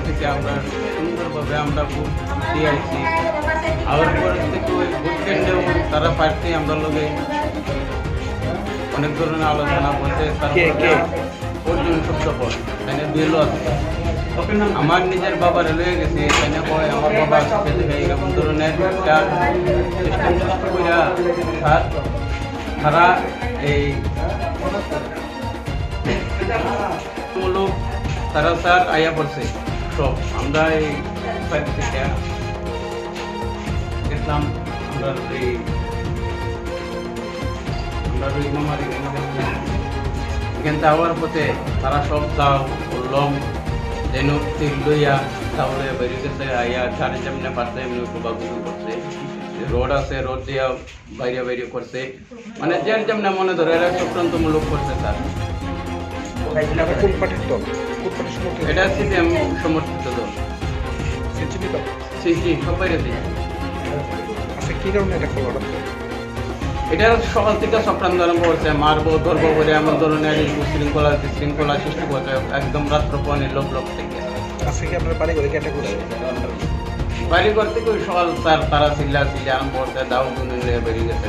থেকে আমরা সুন্দরভাবে আমরা ভোট দিয়ে আসছি। আবার পরে থেকে ওই ভোট কেন্দ্রেও তারা প্রার্থী আমরা লোকে অনেক ধরনের আলোচনা করছে। অর্জুন শব্দপদ এখানে বিলও আছে। আমার নিজের বাবার লয়ে গেছে এখানে হয় আমার বাবা এরকম ধরনের একটা সিস্টেম কইরা তারা এই মূলক তারা স্যার আয়া পড়ছে সব আমরা এই থেকে দেখলাম আমরা এই ইমামারি এখান যাওয়ার পথে তারা সব দাও করলাম যেন তেল লইয়া তাহলে বেরিয়ে গেছে আইয়া চারে যেমনি পারছে এমনি গোবাগুবি করছে। রোড আছে রোড দিয়া বাইরে বাইরে করছে, মানে যে যেমনি মনে ধরে এরা চক্রান্তমূলক করছে স্যার। এটা সিপিএম সমর্থিত দল সবাই কি কারণে এটা খবর? এটা সকাল থেকে চক্রান্ত আরম্ভ করছে, মারবো ধরবো করে এমন ধরনের শৃঙ্খলা সৃষ্টি করছে একদম রাত্র পৌনে লোক থেকে। বাড়ি ঘর থেকে ওই সকাল তারা চিল্লা আরম্ভ করছে দাও বেরিয়ে গেছে।